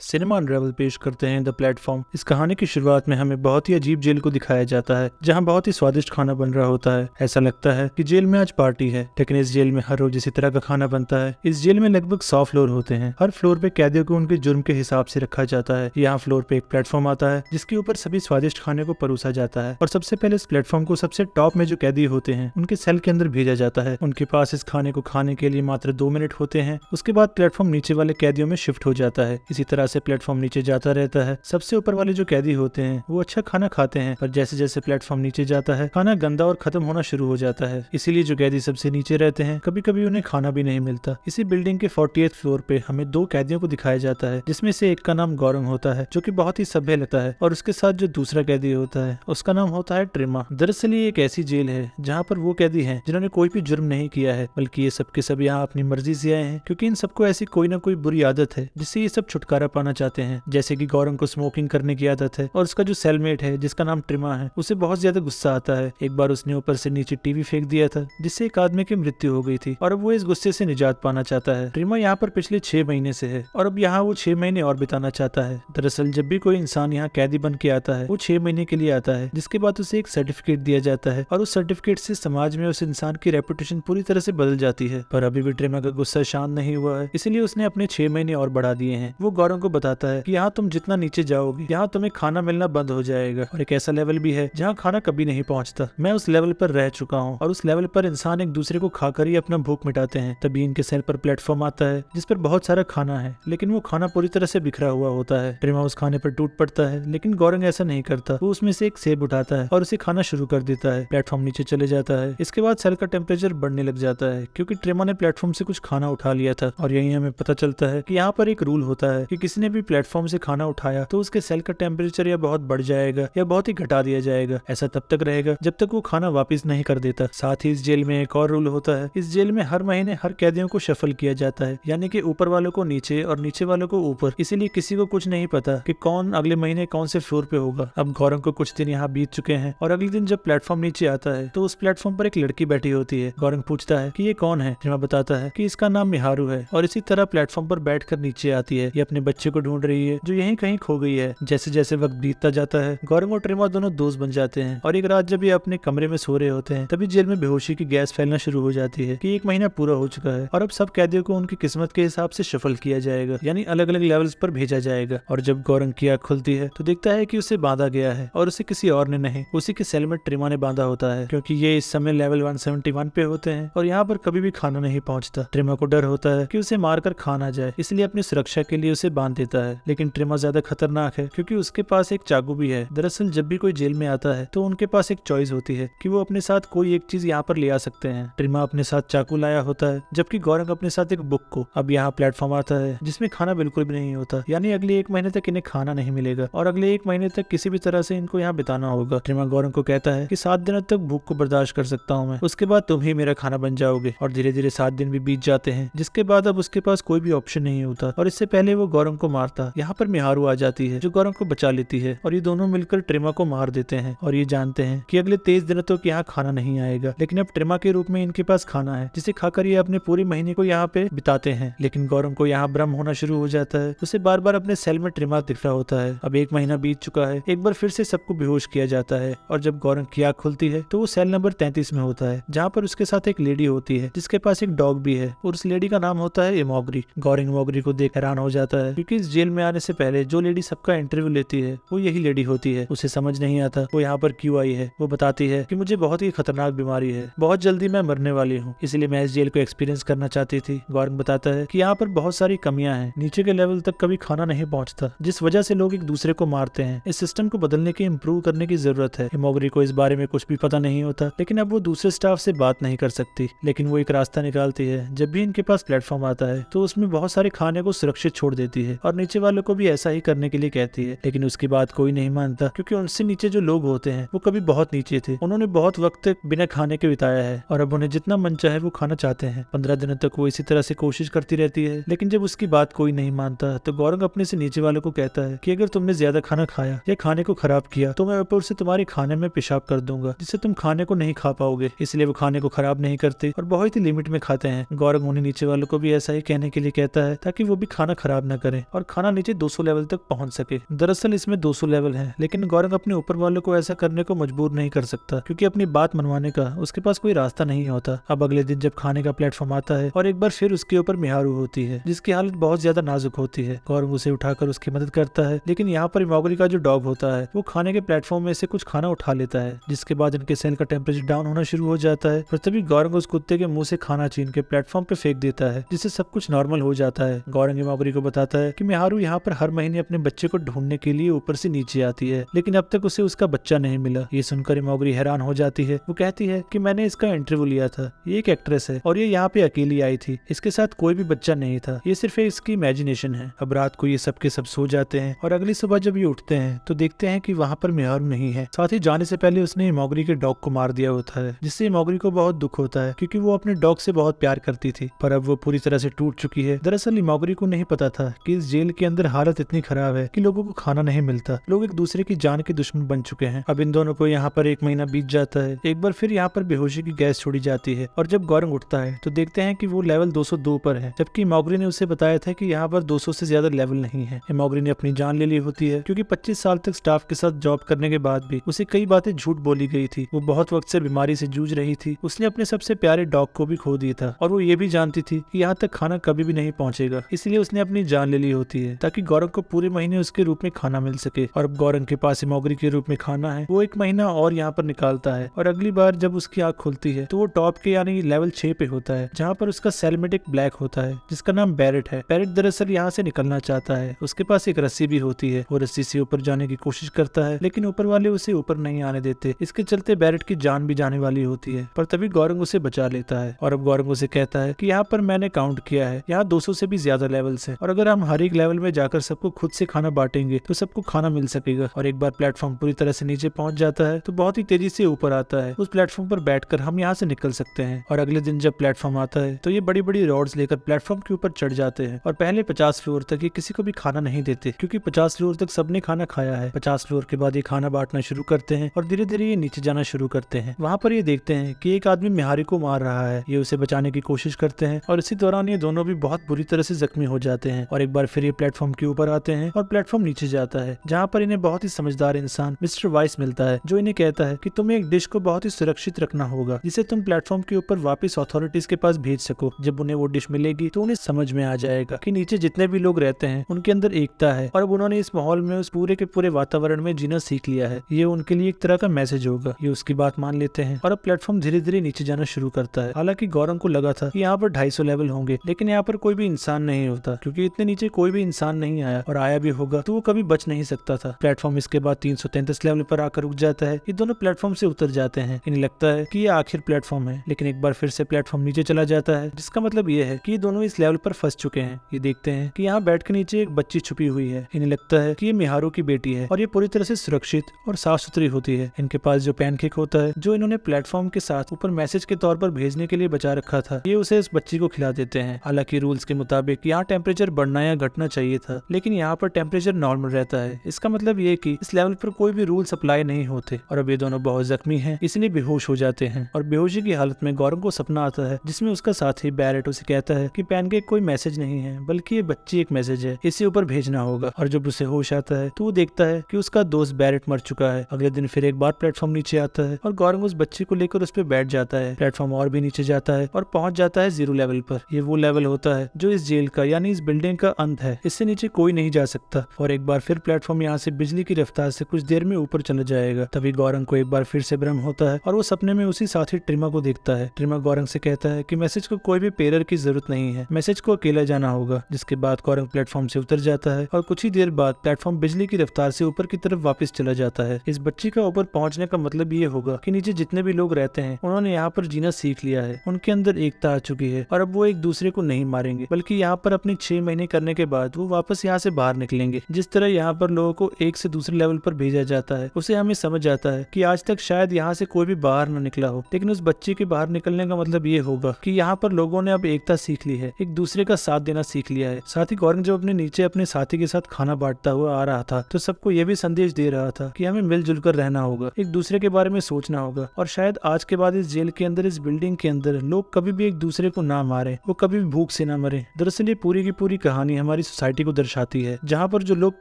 Cinema अनरेवल पेश करते हैं द प्लेटफॉर्म। इस कहानी की शुरुआत में हमें बहुत ही अजीब जेल को दिखाया जाता है, जहां बहुत ही स्वादिष्ट खाना बन रहा होता है। ऐसा लगता है कि जेल में आज पार्टी है, लेकिन इस जेल में हर रोज इसी तरह का खाना बनता है। इस जेल में लगभग 100 फ्लोर होते हैं। हर फ्लोर पे कैदियों को उनके जुर्म के हिसाब से रखा जाता है। यहाँ फ्लोर पे एक प्लेटफॉर्म आता है जिसके ऊपर सभी स्वादिष्ट खाने को परोसा जाता है, और सबसे पहले इस प्लेटफॉर्म को सबसे टॉप में जो कैदी होते हैं उनके सेल के अंदर भेजा जाता है। उनके पास इस खाने को खाने के लिए मात्र 2 मिनट होते हैं। उसके बाद प्लेटफॉर्म नीचे वाले कैदियों में शिफ्ट हो जाता है। इसी तरह से प्लेटफॉर्म नीचे जाता रहता है। सबसे ऊपर वाले जो कैदी होते हैं वो अच्छा खाना खाते हैं, पर जैसे जैसे प्लेटफॉर्म नीचे जाता है खाना गंदा और खत्म होना शुरू हो जाता है। इसीलिए जो कैदी सबसे नीचे रहते हैं कभी कभी उन्हें खाना भी नहीं मिलता। इसी बिल्डिंग के 48th फ्लोर पे हमें 2 कैदियों को दिखाया जाता है, जिसमें से एक का नाम गौरंग होता है जो कि बहुत ही सभ्य लगता है, और उसके साथ जो दूसरा कैदी होता है उसका नाम होता है ट्रिमा। दरअसल ये एक ऐसी जेल है जहाँ पर वो कैदी हैं जिन्होंने कोई भी जुर्म नहीं किया है, बल्कि ये सब के सब यहाँ अपनी मर्जी से आए हैं, क्योंकि इन सबको ऐसी कोई ना कोई बुरी आदत है जिससे ये सब छुटकारा पाना चाहते हैं। जैसे कि गौरंग को स्मोकिंग करने की आदत है, और उसका जो सेलमेट है जिसका नाम ट्रिमा है उसे बहुत ज्यादा गुस्सा आता है। एक बार उसने ऊपर से नीचे टीवी फेंक दिया था जिससे एक आदमी की मृत्यु हो गई थी, और अब वो इस गुस्से से निजात पाना चाहता है। ट्रिमा यहाँ पर पिछले 6 महीने से है, और अब यहाँ वो 6 महीने और बिताना चाहता है। दरअसल जब भी कोई इंसान यहाँ कैदी बन के आता है वो 6 महीने के लिए आता है, जिसके बाद उसे एक सर्टिफिकेट दिया जाता है, और उस सर्टिफिकेट से समाज में उस इंसान की रेपुटेशन पूरी तरह से बदल जाती है। पर अभी भी ट्रिमा का गुस्सा शांत नहीं हुआ है, इसलिए उसने अपने 6 महीने और बढ़ा दिए हैं। वो गौरंग को बताता है कि यहाँ तुम जितना नीचे जाओगे यहाँ तुम्हें खाना मिलना बंद हो जाएगा, और एक ऐसा लेवल भी है जहाँ खाना कभी नहीं पहुँचता। मैं उस लेवल पर रह चुका हूँ, और उस लेवल पर इंसान एक दूसरे को खाकर ही अपना भूख मिटाते हैं। तभी इनके सेल पर प्लेटफॉर्म आता है जिस पर बहुत सारा खाना है, लेकिन वो खाना पूरी तरह से बिखरा हुआ होता है। ट्रिमा उस खाने पर टूट पड़ता है, लेकिन गौरंग ऐसा नहीं करता। वो उसमें से एक सेब उठाता है और उसे खाना शुरू कर देता है। प्लेटफॉर्म नीचे चले जाता है। इसके बाद सेल का टेम्परेचर बढ़ने लग जाता है, क्योंकि ट्रिमा ने प्लेटफॉर्म से कुछ खाना उठा लिया था। और यही हमें पता चलता है कि यहाँ पर एक रूल होता है कि किसी ने भी प्लेटफॉर्म से खाना उठाया तो उसके सेल का टेम्परेचर या बहुत बढ़ जाएगा या बहुत ही घटा दिया जाएगा। ऐसा तब तक रहेगा जब तक वो खाना वापस नहीं कर देता। साथ ही इस जेल में एक और रूल होता है। इस जेल में हर महीने हर कैदियों को शफल किया जाता है, यानी कि ऊपर वालों को नीचे और नीचे वालों को ऊपर। इसीलिए किसी को कुछ नहीं पता कि कौन अगले महीने कौन से फ्लोर पे होगा। अब गौरंग को कुछ दिन यहाँ बीत चुके हैं, और अगले दिन जब प्लेटफॉर्म नीचे आता है तो उस प्लेटफॉर्म पर एक लड़की बैठी होती है। गौरंग पूछता है कि ये कौन है। ट्रिमा बताता है कि इसका नाम मिहारू है, और इसी तरह प्लेटफॉर्म पर बैठकर नीचे आती है। ये अपने बच्चे को ढूंढ रही है जो यहीं कहीं खो गई है। जैसे जैसे वक्त बीतता जाता है गौरंग और ट्रिमा दोनों दोस्त बन जाते हैं, और एक रात जब ये अपने कमरे में सो रहे होते हैं तभी जेल में बेहोशी की गैस फैलना शुरू हो जाती है कि 1 महीना पूरा हो चुका है, और अब सब कैदियों को उनकी किस्मत के हिसाब से शफल किया जाएगा, यानी अलग अलग लेवल्स पर भेजा जाएगा। और जब गौरंग की आँख खुलती है तो देखता है कि उसे बांधा गया है, और उसे किसी और ने नहीं, उसी के सेल में ट्रिमा ने बांधा होता है, क्योंकि ये इस समय लेवल 171 पे होते हैं, और यहाँ पर कभी भी खाना नहीं पहुँचता। ट्रिमा को डर होता है कि उसे मारकर खा ना जाए, इसलिए अपनी सुरक्षा के लिए उसे बांध देता है। लेकिन ट्रिमा ज्यादा खतरनाक है क्योंकि उसके पास एक चाकू भी है। दरअसल जब भी कोई जेल में आता है तो उनके पास एक चॉइस होती है कि वो अपने साथ कोई एक चीज यहाँ पर ले आ सकते हैं। ट्रिमा अपने साथ चाकू लाया होता है, जबकि गौरंग अपने साथ एक बुक को। अब यहाँ प्लेटफॉर्म आता है जिसमें खाना बिल्कुल भी नहीं होता, यानी अगले 1 महीने तक इन्हें खाना नहीं मिलेगा, और अगले 1 महीने तक किसी भी तरह से इनको यहाँ बिताना होगा। ट्रिमा गौरंग को कहता है कि 7 दिनों तक भूख को बर्दाश्त कर सकता हूँ मैं, उसके बाद तुम ही मेरा खाना बन जाओगे। और धीरे धीरे 7 दिन भी बीत जाते हैं, जिसके बाद अब उसके पास कोई भी ऑप्शन नहीं होता, और इससे पहले वो गौरंग को मारता। यहाँ पर मिहारू आ जाती है जो गौरंग को बचा लेती है, और ये दोनों मिलकर ट्रिमा को मार देते हैं, और ये जानते हैं कि अगले 23 दिनों तक यहाँ खाना नहीं आएगा। लेकिन अब ट्रिमा के रूप में इनके पास खाना है, जिसे खाकर ये अपने पूरे महीने को यहाँ पे बिताते हैं। लेकिन गौरंग को यहाँ भ्रम होना शुरू हो जाता है, उसे बार बार अपने सेल में ट्रिमा दिख रहा होता है। अब 1 महीना बीत चुका है, एक बार फिर से सबको बेहोश किया जाता है, और जब गौरंग की आँख खुलती है तो वो सेल नंबर 33 में होता है, जहाँ पर उसके साथ एक लेडी होती है जिसके पास एक डॉग भी है, और उस लेडी का नाम होता है इमोगरी। गौरंग इमोगरी को देख हैरान हो जाता है, क्योंकि इस जेल में आने से पहले जो लेडी सबका इंटरव्यू लेती है वो यही लेडी होती है। उसे समझ नहीं आता वो यहाँ पर क्यों आई है। वो बताती है कि मुझे बहुत ही खतरनाक बीमारी है, बहुत जल्दी मैं मरने वाली हूँ, इसलिए मैं इस जेल को एक्सपीरियंस करना चाहती थी। गौरंग बताता है कि यहाँ पर बहुत सारी कमियां हैं, नीचे के लेवल तक कभी खाना नहीं पहुँचता, जिस वजह से लोग एक दूसरे को मारते हैं। इस सिस्टम को बदलने की इम्प्रूव करने की जरूरत है। इमोगरी को इस बारे में कुछ भी पता नहीं होता, लेकिन अब वो दूसरे स्टाफ से बात नहीं कर सकती, लेकिन वो एक रास्ता निकालती है। जब भी इनके पास प्लेटफॉर्म आता है तो उसमें बहुत सारे खाने को सुरक्षित छोड़ देती है, और नीचे वालों को भी ऐसा ही करने के लिए कहती है। लेकिन उसकी बात कोई नहीं मानता, क्योंकि उनसे नीचे जो लोग होते हैं वो कभी बहुत नीचे थे, उन्होंने बहुत वक्त बिना खाने के बिताया है, और अब उन्हें जितना मन चाहे वो खाना चाहते हैं। 15 दिनों तक वो इसी तरह से कोशिश करती रहती है, लेकिन जब उसकी बात कोई नहीं मानता तो गौरंग अपने से नीचे वालों को कहता है कि अगर तुमने ज्यादा खाना खाया या खाने को खराब किया तो मैं ऊपर से तुम्हारे खाने में पेशाब कर दूंगा, जिससे तुम खाने को नहीं खा पाओगे। इसलिए वो खाने को खराब नहीं करते और बहुत ही लिमिट में खाते हैं। गौरंग उन्हें नीचे वालों को भी ऐसा ही कहने के लिए कहता है ताकि वो भी खाना खराब न करें, और खाना नीचे 200 लेवल तक पहुंच सके। दरअसल इसमें 200 लेवल हैं, लेकिन गौरंग अपने ऊपर वालों को ऐसा करने को मजबूर नहीं कर सकता क्योंकि अपनी बात मनवाने का उसके पास कोई रास्ता नहीं होता। अब अगले दिन जब खाने का प्लेटफॉर्म आता है और एक बार फिर उसके ऊपर मिहारू होती है जिसकी हालत बहुत ज्यादा नाजुक होती है। गौरंग उसे उठाकर उसकी मदद करता है, लेकिन यहाँ पर इमोगरी का जो डॉग होता है वो खाने के प्लेटफॉर्म में से कुछ खाना उठा लेता है, जिसके बाद इनके सेल का टेम्परेचर डाउन होना शुरू हो जाता है। और तभी गौरंग उस कुत्ते के मुंह से खाना छीन के प्लेटफॉर्म पे फेंक देता है, जिससे सब कुछ नॉर्मल हो जाता है। गौरंग इमोगरी को बताता है कि मिहारू यहाँ पर हर महीने अपने बच्चे को ढूंढने के लिए ऊपर से नीचे आती है, लेकिन अब तक उसे उसका बच्चा नहीं मिला। ये सुनकर इमोगरी हैरान हो जाती है। वो कहती है कि मैंने इसका इंटरव्यू लिया था, ये एक एक्ट्रेस है और ये यहाँ पे अकेली आई थी, इसके साथ कोई भी बच्चा नहीं था, ये सिर्फ इसकी इमेजिनेशन है। अब रात को ये सब के सब सो जाते हैं और अगली सुबह जब ये उठते हैं तो देखते हैं कि वहाँ पर मिहारू नहीं है। साथ ही जाने से पहले उसने इमोगरी के डॉग को मार दिया होता है, जिससे इमोगरी को बहुत दुख होता है क्योंकि वो अपने डॉग से बहुत प्यार करती थी, पर अब वो पूरी तरह से टूट चुकी है। दरअसल इमोगरी को नहीं पता था कि इस जेल के अंदर हालत इतनी खराब है कि लोगों को खाना नहीं मिलता, लोग एक दूसरे की जान के दुश्मन बन चुके हैं। अब इन दोनों को यहाँ पर 1 महीना बीत जाता है। एक बार फिर यहाँ पर बेहोशी की गैस छोड़ी जाती है और जब गौरंग उठता है तो देखते हैं कि वो लेवल 202 पर है, जबकि इमोगरी ने उसे बताया था कि यहाँ पर 200 से ज्यादा लेवल नहीं है। इमोगरी ने अपनी जान ले ली होती है क्योंकि 25 साल तक स्टाफ के साथ जॉब करने के बाद भी उसे कई बातें झूठ बोली गई थी। वो बहुत वक्त से बीमारी से जूझ रही थी, उसने अपने सबसे प्यारे डॉग को भी खो दिया था और वो ये भी जानती थी कि यहाँ तक खाना कभी भी नहीं पहुंचेगा, इसलिए उसने अपनी जान ले ली होती है ताकि गौरंग को पूरे महीने उसके रूप में खाना मिल सके। और अब गौरंग के पास इमोगरी के रूप में खाना है, वो 1 महीना और यहाँ पर निकालता है और अगली बार जब उसकी आंख खुलती है तो वो टॉप के यानी लेवल 6 पे होता है, जहाँ पर उसका सेलमेटिक ब्लैक होता है जिसका नाम बैरेट है। बैरेट दरअसल यहाँ से निकलना चाहता है, उसके पास एक रस्सी भी होती है, वो रस्सी से ऊपर जाने की कोशिश करता है लेकिन ऊपर वाले उसे ऊपर नहीं आने देते। इसके चलते बैरेट की जान भी जाने वाली होती है, पर तभी गौरंग उसे बचा लेता है और अब गौरंग उसे कहता है कि यहाँ पर मैंने काउंट किया है, यहाँ 200 से भी ज्यादा लेवल्स है और अगर हम हर एक लेवल में जाकर सबको खुद से खाना बांटेंगे तो सबको खाना मिल सकेगा। और एक बार प्लेटफॉर्म पूरी तरह से नीचे पहुंच जाता है तो बहुत ही तेजी से ऊपर आता है। उस प्लेटफॉर्म पर बैठकर हम यहाँ से निकल सकते हैं। और अगले दिन जब प्लेटफॉर्म आता है तो ये बड़ी बड़ी रॉड्स लेकर प्लेटफॉर्म के ऊपर चढ़ जाते हैं और पहले 50 फ्लोर तक ये किसी को भी खाना नहीं देते क्योंकि 50 फ्लोर तक सबने खाना खाया है। 50 फ्लोर के बाद ये खाना बांटना शुरू करते हैं और धीरे धीरे ये नीचे जाना शुरू करते हैं। वहाँ पर ये देखते हैं कि एक आदमी मिहारी को मार रहा है, ये उसे बचाने की कोशिश करते हैं और इसी दौरान ये दोनों भी बहुत बुरी तरह से जख्मी हो जाते हैं। और एक बार फिर ये प्लेटफॉर्म के ऊपर आते हैं और प्लेटफॉर्म नीचे जाता है, जहाँ पर इन्हें बहुत ही समझदार इंसान मिस्टर वाइस मिलता है, जो इन्हें कहता है कि तुम्हें एक डिश को बहुत ही सुरक्षित रखना होगा जिसे तुम प्लेटफॉर्म के ऊपर वापस अथॉरिटीज के पास भेज सको। जब उन्हें वो डिश मिलेगी तो उन्हें समझ में आ जाएगा कि नीचे जितने भी लोग रहते हैं उनके अंदर एकता है और अब उन्होंने इस माहौल में उस पूरे के पूरे वातावरण में जीना सीख लिया है। ये उनके लिए एक तरह का मैसेज होगा। ये उसकी बात मान लेते हैं और अब प्लेटफॉर्म धीरे धीरे नीचे जाना शुरू करता है। हालांकि गौरंग को लगा था कि यहाँ पर 250 लेवल होंगे, लेकिन यहाँ पर कोई भी इंसान नहीं होता क्योंकि इतने नीचे कोई भी इंसान नहीं आया, और आया भी होगा तो वो कभी बच नहीं सकता था। प्लेटफॉर्म इसके बाद 333 लेवल पर आकर रुक जाता है। ये दोनों प्लेटफॉर्म से उतर जाते हैं। इन्हें लगता है कि ये आखिर प्लेटफॉर्म है, लेकिन एक बार फिर से प्लेटफॉर्म नीचे चला जाता है, जिसका मतलब ये है कि ये दोनों इस लेवल पर फंस चुके हैं। ये देखते हैं कि यहाँ बैठ के नीचे एक बच्ची छुपी हुई है। इन्हें लगता है कि ये मिहारू की बेटी है और ये पूरी तरह से सुरक्षित और साफ सुथरी होती है। इनके पास जो पैनकेक होता है जो इन्होंने प्लेटफॉर्म के साथ ऊपर मैसेज के तौर पर भेजने के लिए बचा रखा था, ये उसे इस बच्ची को खिला देते हैं। हालांकि रूल्स के मुताबिक यहाँ टेम्परेचर बढ़ना या घटना चाहिए था, लेकिन यहाँ पर टेम्परेचर नॉर्मल रहता है। इसका मतलब ये कि इस लेवल पर कोई भी रूल्स अप्लाई नहीं होते। और अब ये दोनों बहुत जख्मी हैं, इसलिए बेहोश हो जाते हैं। और बेहोशी की हालत में गौरंग को सपना आता है जिसमें उसका साथी बैरेट उसे कहता है कि पैनकेक कोई मैसेज नहीं है, बल्कि ये बच्ची एक मैसेज है, इसे ऊपर भेजना होगा। और जब उसे होश आता है तो वो देखता है कि उसका दोस्त बैरेट मर चुका है। अगले दिन फिर एक बार प्लेटफॉर्म नीचे आता है और गौरंग उस बच्ची को लेकर उस पर बैठ जाता है। प्लेटफॉर्म और भी नीचे जाता है और पहुंच जाता है 0 लेवल पर। ये वो लेवल होता है जो इस जेल का यानी इस बिल्डिंग का अंत है, इससे नीचे कोई नहीं जा सकता। और एक बार फिर प्लेटफॉर्म यहाँ से बिजली की रफ्तार से कुछ देर में ऊपर चला जाएगा। तभी गौरंग को एक बार फिर से भ्रम होता है और वो सपने में उसी साथी ट्रिमा को देखता है। ट्रिमा गौरंग से कहता है कि मैसेज को कोई भी पेरर की जरूरत नहीं है, मैसेज को अकेला जाना होगा। जिसके बाद गौरंग प्लेटफॉर्म से उतर जाता है और कुछ ही देर बाद प्लेटफॉर्म बिजली की रफ्तार से ऊपर की तरफ वापस चला जाता है। इस बच्ची का ऊपर पहुंचने का मतलब ये होगा कि नीचे जितने भी लोग रहते हैं उन्होंने यहाँ पर जीना सीख लिया है, उनके अंदर एकता आ चुकी है और अब वो एक दूसरे को नहीं मारेंगे, बल्कि यहाँ पर अपने 6 महीने करने के बाद वो वापस यहाँ से बाहर निकलेंगे। जिस तरह यहाँ पर लोगों को एक से दूसरे लेवल पर भेजा जाता है, उसे हमें समझ आता है कि आज तक शायद यहाँ से कोई भी बाहर न निकला हो, लेकिन उस बच्चे के बाहर निकलने का मतलब ये होगा कि यहाँ पर लोगों ने अब एकता सीख ली है, एक दूसरे का साथ देना सीख लिया है। साथ ही गौरंग जब अपने नीचे अपने साथी के साथ खाना बांटता हुआ आ रहा था तो सबको ये भी संदेश दे रहा था कि हमें मिलजुल कर रहना होगा, एक दूसरे के बारे में सोचना होगा। और शायद आज के बाद इस जेल के अंदर, इस बिल्डिंग के अंदर लोग कभी भी एक दूसरे को ना मारे, वो कभी भी भूख से ना मरे। दरअसल ये पूरी की पूरी कहानी हमारी सोसाइटी को दर्शाती है, जहाँ पर जो लोग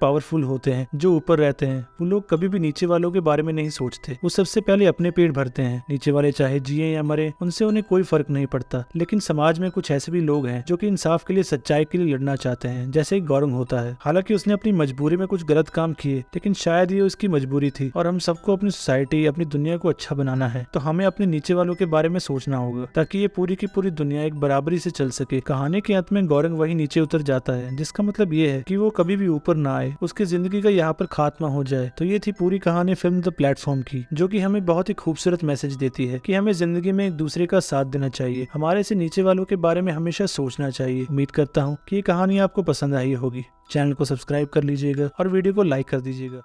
पावरफुल होते हैं, जो ऊपर रहते हैं, वो लोग कभी भी नीचे वालों के बारे में नहीं सोचते। वो सबसे पहले अपने पेट भरते हैं। नीचे वाले चाहे जिए या मरे, उनसे उन्हें कोई फर्क नहीं पड़ता। लेकिन समाज में कुछ ऐसे भी लोग हैं जो कि इंसाफ के लिए, सच्चाई के लिए लड़ना चाहते हैं, जैसे गौरंग होता है। हालांकि उसने अपनी मजबूरी में कुछ गलत काम किए, लेकिन शायद ये उसकी मजबूरी थी और हम सबको अपनी सोसाइटी, अपनी दुनिया को अच्छा बनाना है, तो हमें अपने नीचे वालों के बारे में सोचना होगा, ताकि ये पूरी की पूरी दुनिया एक बराबरी से चल सके। कहानी के अंत में गौरंग वही नीचे उतर जाता है, जिसका मतलब ये है कि वो कभी भी ऊपर ना आए, उसकी जिंदगी का यहाँ पर खात्मा हो जाए। तो ये थी पूरी कहानी फिल्म द प्लेटफॉर्म की, जो कि हमें बहुत ही खूबसूरत मैसेज देती है कि हमें जिंदगी में एक दूसरे का साथ देना चाहिए, हमारे से नीचे वालों के बारे में हमेशा सोचना चाहिए। उम्मीद करता हूँ कि ये कहानी आपको पसंद आई होगी। चैनल को सब्सक्राइब कर लीजिएगा और वीडियो को लाइक कर दीजिएगा।